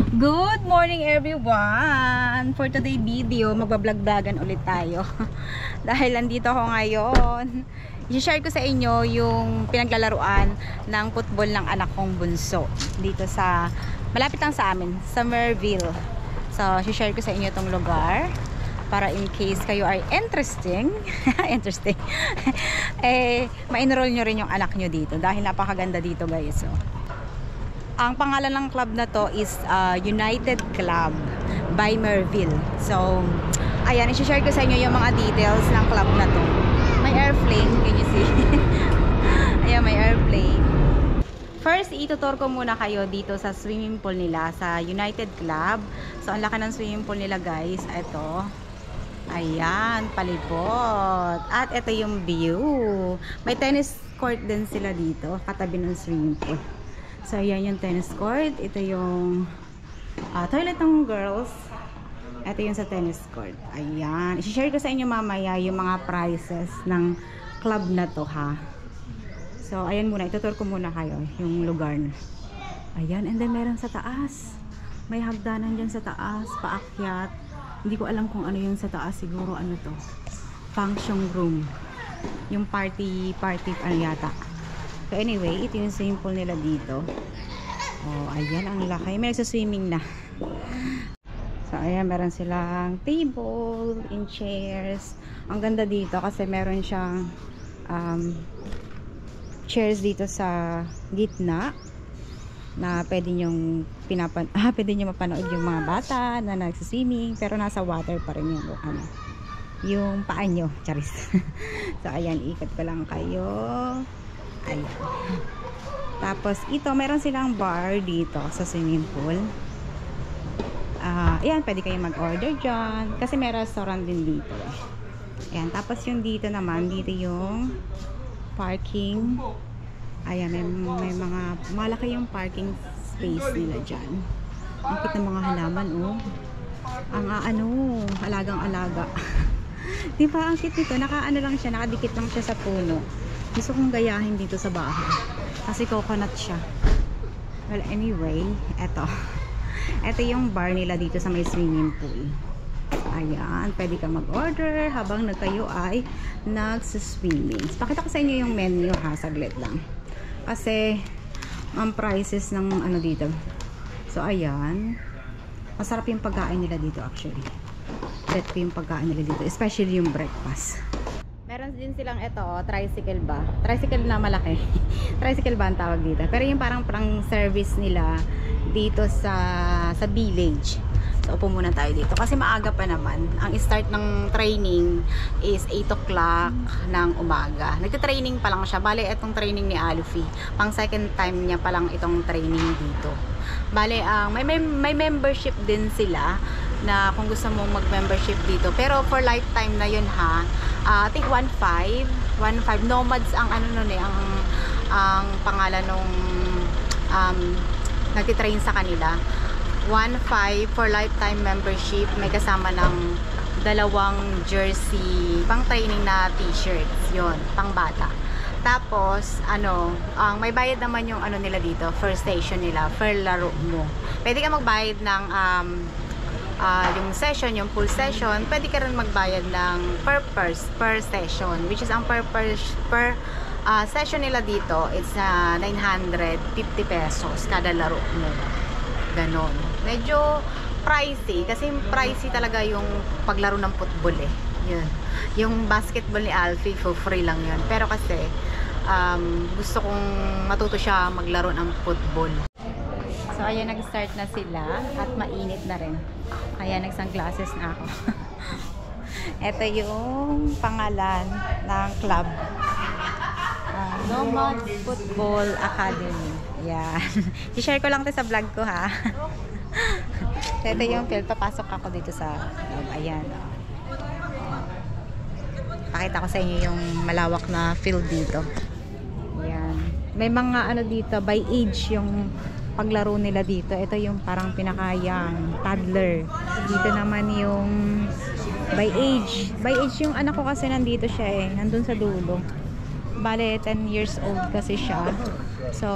Good morning everyone! For today video, magbablog-vlogan ulit tayo. Dahil andito ako ngayon, i-share ko sa inyo yung pinaglalaruan ng football ng anak kong bunso. Dito sa, malapit lang sa amin, sa Merville. So, i-share ko sa inyo itong lugar. Para in case kayo ay interesting, ma-enroll nyo rin yung anak nyo dito. Dahil napakaganda dito guys. So, ang pangalan ng club na to is United Club by Merville. So, ayan, i-share ko sa inyo yung mga details ng club na to. May airplane, can you see? Ayan, may airplane. First, itutur ko muna kayo dito sa swimming pool nila, sa United Club. So, ang laki ng swimming pool nila guys. Ito. Ayan, palibot. At ito yung view. May tennis court din sila dito, katabi ng swimming pool. So, ayan yung tennis court. Ito yung toilet ng girls. Ito yung sa tennis court. Ayan. I-share ko sa inyo mamaya yung mga prices ng club na to ha. So, ayan muna. Itutur ko muna kayo yung lugar. Ayan. And then, meron sa taas. May hagdanan dyan sa taas. Paakyat. Hindi ko alam kung ano yung sa taas. Siguro ano to. Function room. Yung party ano yata. So anyway, ito yung swimming pool nila dito. Oh, ayan ang laki. May nagsaswimming na. So ayan, meron silang table and chairs. Ang ganda dito kasi meron siyang chairs dito sa gitna na pwede nyong pwede nyo mapanood yung mga bata na nagsaswimming pero nasa water pa rin yung yung paa nyo. Charis. So ayan, ikot ko lang kayo. Ayan. Tapos ito, meron silang bar dito sa swimming pool. Ayan, pwede kayong mag-order dyan kasi may restaurant din dito. Ayan, tapos yung dito naman, dito yung parking. Ayan, may mga malaki yung parking space nila dyan. Ang cute ng mga halaman, oh. Ang alagang-alaga. Diba, ang cute nito, nakaano lang siya, nakadikit lang siya sa puno. Gusto kong gayahin dito sa bahay kasi coconut siya. Well, anyway, eto yung bar nila dito sa may swimming pool. Ayan, pwede ka mag-order habang kayo ay nagsiswimming. Pakita ko sa inyo yung menu ha, saglit lang. Kasi ang prices ng ano dito. So ayan, masarap yung pagkain nila dito actually. Bet ko yung pagkain nila dito, especially yung breakfast. Meron din silang tricycle ba? Tricycle na malaki. Tricycle ba ang tawag dito? Pero yung parang service nila dito sa village. So, upo muna tayo dito. Kasi maaga pa naman. Ang start ng training is 8 o'clock ng umaga. Nagtitraining pa lang siya. Bale, itong training ni Alfie. Pang second time niya pa lang itong training dito. Bale, may membership din sila na kung gusto mo mag-membership dito. Pero for lifetime na yun ha. I think 1.5 nomads ang nun ang pangalan nung nagtitrain sa kanila. 1.5 for lifetime membership, may kasama ng 2 jersey pang training na t-shirts, yon, pang bata. Tapos may bayad naman yung nila dito, first station nila, per laro mo. Pwede ka magbayad ng yung session, yung full session, pwede ka rin magbayad ng per session, which is ang per session nila dito, it's 950 pesos kada laro mo. Ganon. Medyo pricey, kasi pricey talaga yung paglaro ng football eh. Yun. Yung basketball ni Alfie, for free lang yun. Pero kasi, gusto kong matuto siya maglaro ng football. So, ayan, nag-start na sila at mainit na rin. Ayan, nag-sunglasses na ako. Ito yung pangalan ng club. Nomad Football Academy. Ayan. I-share ko lang ito sa vlog ko ha. So, ito yung field. Papasok ako dito sa loob. Ayan. Pakita ko sa inyo yung malawak na field dito. Ayan. May mga dito, by age yung paglaro nila dito. Ito yung parang pinakayang toddler. Dito naman yung by age. By age yung anak ko kasi nandito siya eh. Nandun sa dulo. Bale, 10 years old kasi siya. So,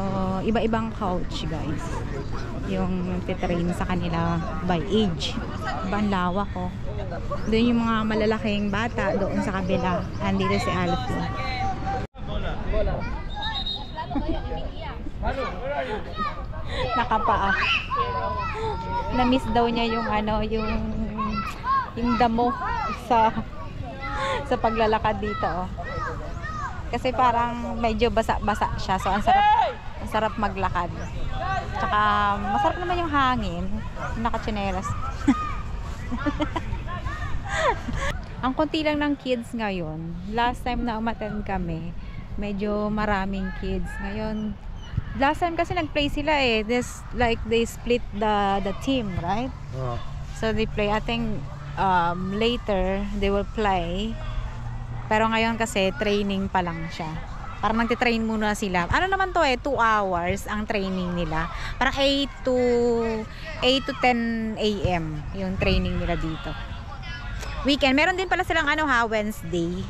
iba-ibang coach, guys. Yung titrain sa kanila by age. Ang lawak ko. Doon yung mga malalaking bata doon sa kabila. Andito si Alfie. Nakapaa. Na-miss daw niya yung ano, yung damo sa paglalakad dito, oh. Kasi parang medyo basa-basa siya. So ang sarap maglakad. Tsaka masarap naman yung hangin. Naka-tsinelas. Ang konti lang ng kids ngayon. Last time na umattend kami, medyo maraming kids. Ngayon, last time kasi nag-play sila eh. They split the team, right? So they play. I think later they will play. Pero ngayon kasi training pa lang siya. Parang nagtitrain muna sila. Ano naman to eh, 2 hours ang training nila. Parang 8 to 10 a.m. yung training nila dito. Weekend. Meron din pala silang Wednesday.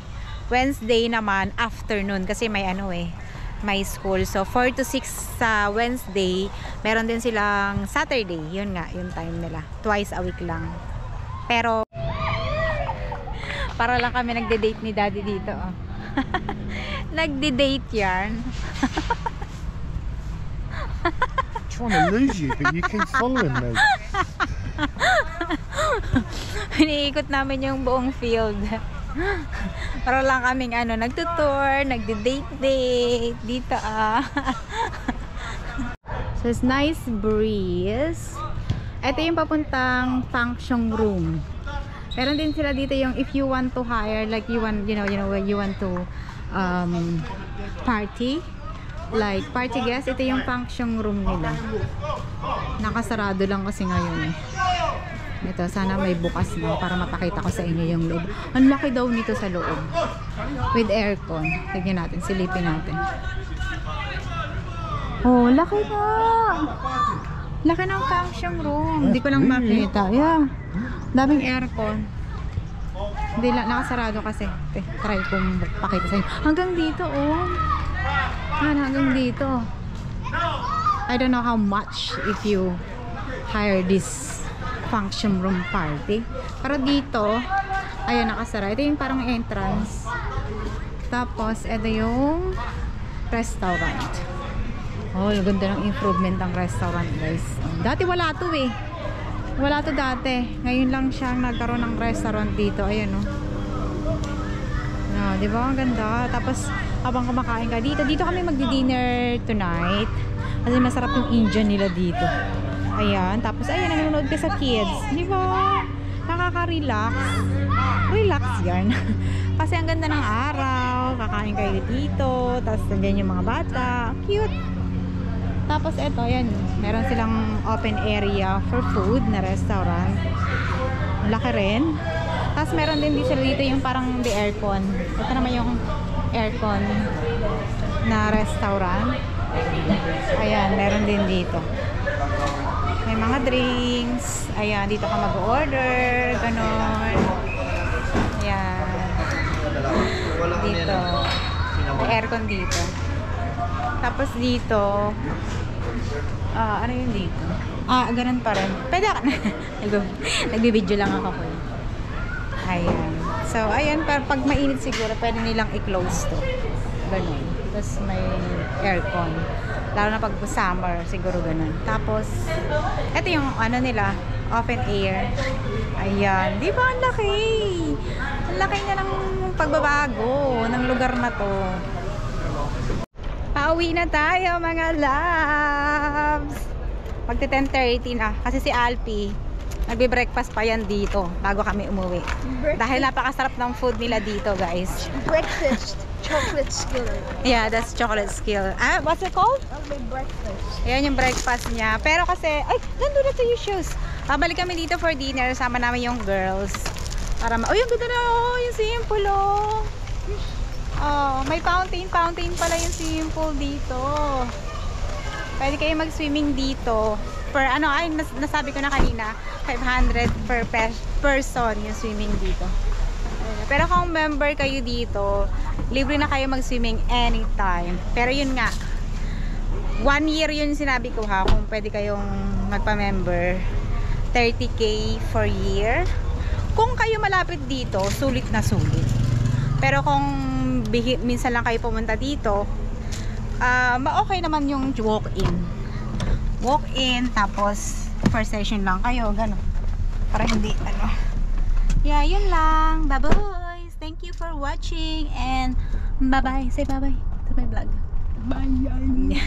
Wednesday naman afternoon kasi may may school. So 4 to 6 sa Wednesday. Meron din silang Saturday. Yun nga, yung time nila. Twice a week lang. Pero para lang kami nagde-date ni Daddy dito, oh. Nagde-date yan. Trying to lose you, but you keep following me. Iniikot namin yung buong field. Para lang kaming nagtutour, nagde-date dito, ah. So it's nice breeze. Ito yung papuntang function room. Meron din sila dito yung if you want to hire, like you want to party, like party guest, ito yung function room nila. Nakasarado lang kasi ngayon eh. Ito, sana may bukas na para mapakita ko sa inyo yung loob. Ang laki daw nito sa loob. With aircon. Tignan natin, silipin natin. Oh, laki na! Laki ng function room. Hindi ko lang makita. Yeah. Daming aircon. Hindi lang, nakasarado kasi. Try kong pakita sa inyo. Hanggang dito, oh. Hanggang dito. I don't know how much if you hire this function room party. Pero dito, ayan, nakasara. Ito yung parang entrance. Tapos, ito yung restaurant. Oh, yung ganda ng improvement ng restaurant, guys. Dati wala to eh. Wala to dati. Ngayon lang siyang nagkaroon ng restaurant dito. Ayan, oh. No, di ba? Ang ganda. Tapos, habang kumakain ka dito, dito kami magdi-dinner tonight. Kasi masarap yung Indian nila dito. Ayan. Tapos, ayan, nanonood ka sa kids. Di ba? Nakaka-relax. Relax yan. Kasi ang ganda ng araw. Kakain kayo dito. Tapos, nandiyan yung mga bata. Cute. Tapos eto, ayan, meron silang open area for food na restaurant. Laki rin. Tapos meron din sila dito yung parang the aircon. Ito naman yung aircon na restaurant. Ayan, meron din dito. May mga drinks. Ayan, dito ka mag-order. Ganon. Ayan. Dito. May aircon dito. Tapos dito, ano yun dito? Ganun pa rin. Pwede ka na. Nagbibideo lang ako po. Ayan. So, ayan, pag mainit siguro, pwede nilang i-close to. Ganun. Tapos may aircon. Lalo na pag summer, siguro ganun. Tapos, ito yung nila, open air. Ayan. Di ba? Ang laki. Ang laki nga ng pagbabago ng lugar na to. Pauwi na tayo, mga loves. Magti 10:30 na. Kasi si Alfie, nagbe-breakfast pa yan dito bago kami umuwi. Dahil napakasarap ng food nila dito, guys. Breakfast. Chocolate skill. Yeah, that's chocolate skill. What's it called? May breakfast. Ayan yung breakfast niya. Pero kasi, ay, nandun na to yung shoes. Babalik kami dito for dinner. Sama namin yung girls. Para yung ganda na, yung simple, oh. Oh, may fountain pala yung swimming pool dito. Pwede kayo mag-swimming dito. Per nasabi ko na kanina, 500 per person yung swimming dito. Pero kung member kayo dito, libre na kayo mag-swimming anytime. Pero yun nga, 1 year yun sinabi ko ha, kung pwede kayong magpa-member. 30k for year. Kung kayo malapit dito, sulit na sulit. Pero kung minsan lang kayo pumunta dito, okay naman yung walk-in. Walk-in, tapos first session lang kayo, gano'n. Para hindi, Yeah, yun lang. Bye-bye, boys. Thank you for watching and bye-bye. Say bye-bye to my vlog. Bye.